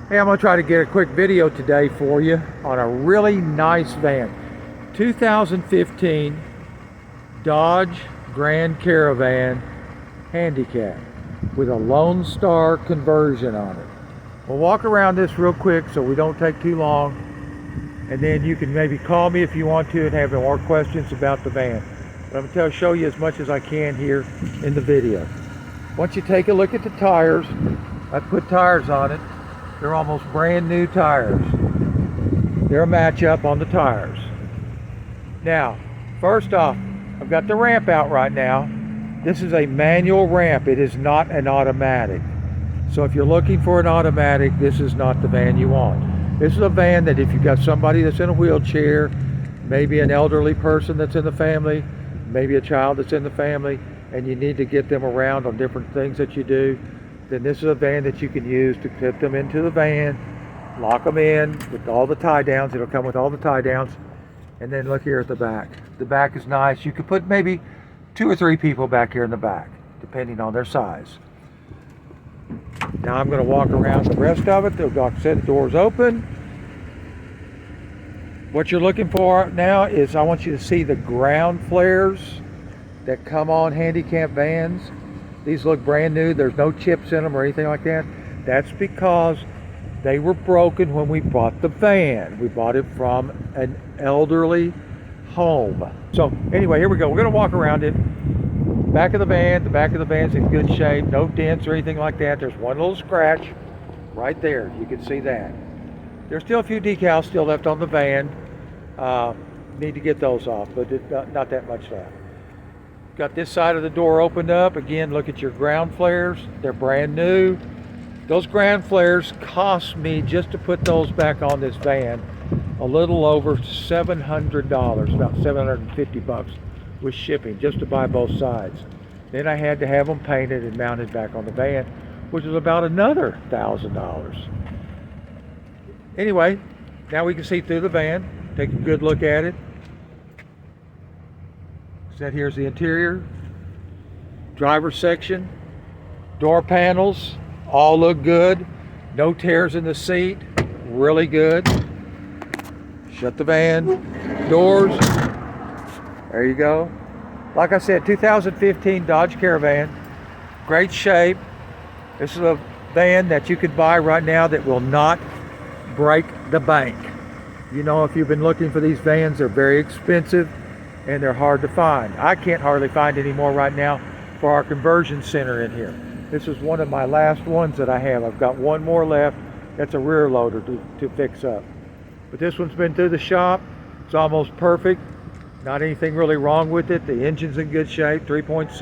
Hey, I'm going to try to get a quick video today for you on a really nice van. 2015 Dodge Grand Caravan Handicap with a Lone Star conversion on it. We'll walk around this real quick so we don't take too long, and then you can maybe call me if you want to and have more questions about the van. But I'm going to show you as much as I can here in the video. Once you take a look at the tires, I put tires on it. They're almost brand new tires. They're a match-up on the tires. Now, first off, I've got the ramp out right now. This is a manual ramp. It is not an automatic. So if you're looking for an automatic, this is not the van you want. This is a van that if you've got somebody that's in a wheelchair, maybe an elderly person that's in the family, maybe a child that's in the family, and you need to get them around on different things that you do, then this is a van that you can use to put them into the van, lock them in with all the tie downs. It'll come with all the tie downs. And then look here at the back. The back is nice. You could put maybe 2 or 3 people back here in the back, depending on their size. Now I'm going to walk around the rest of it. Like I said, the door's open. What you're looking for now is I want you to see the ground flares that come on handicap vans. These look brand new. There's no chips in them or anything like that. That's because they were broken when we bought the van. We bought it from an elderly home. So anyway, here we go. We're going to walk around it. Back of the van. The back of the van's in good shape. No dents or anything like that. There's one little scratch right there. You can see that. There's still a few decals still left on the van. Need to get those off, but not that much left. Got this side of the door opened up. Again, look at your ground flares. They're brand new. Those ground flares cost me, just to put those back on this van, a little over $700, about 750 bucks with shipping, just to buy both sides. Then I had to have them painted and mounted back on the van, which was about another $1,000. Anyway, now we can see through the van. Take a good look at it. So here's the interior, driver's section, door panels, all look good. No tears in the seat, really good. Shut the van, doors, there you go. Like I said, 2015 Dodge Caravan, great shape. This is a van that you could buy right now that will not break the bank. You know, if you've been looking for these vans, they're very expensive and they're hard to find. I can't hardly find any more right now for our conversion center in here. This is one of my last ones that I have. I've got one more left. That's a rear loader to fix up. But this one's been through the shop. It's almost perfect. Not anything really wrong with it. The engine's in good shape, 3.6,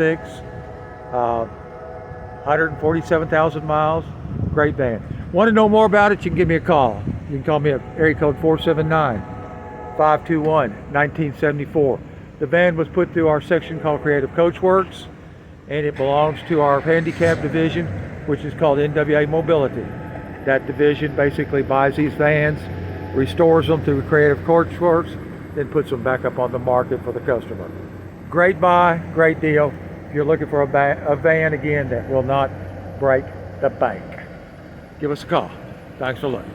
147,000 miles. Great van. Want to know more about it? You can give me a call. You can call me at area code 479-521-1974. The van was put through our section called Creative Coach Works, and it belongs to our handicap division, which is called NWA Mobility. That division basically buys these vans, restores them through Creative Coach Works, then puts them back up on the market for the customer. Great buy, great deal. If you're looking for a van again that will not break the bank, give us a call. Thanks for looking.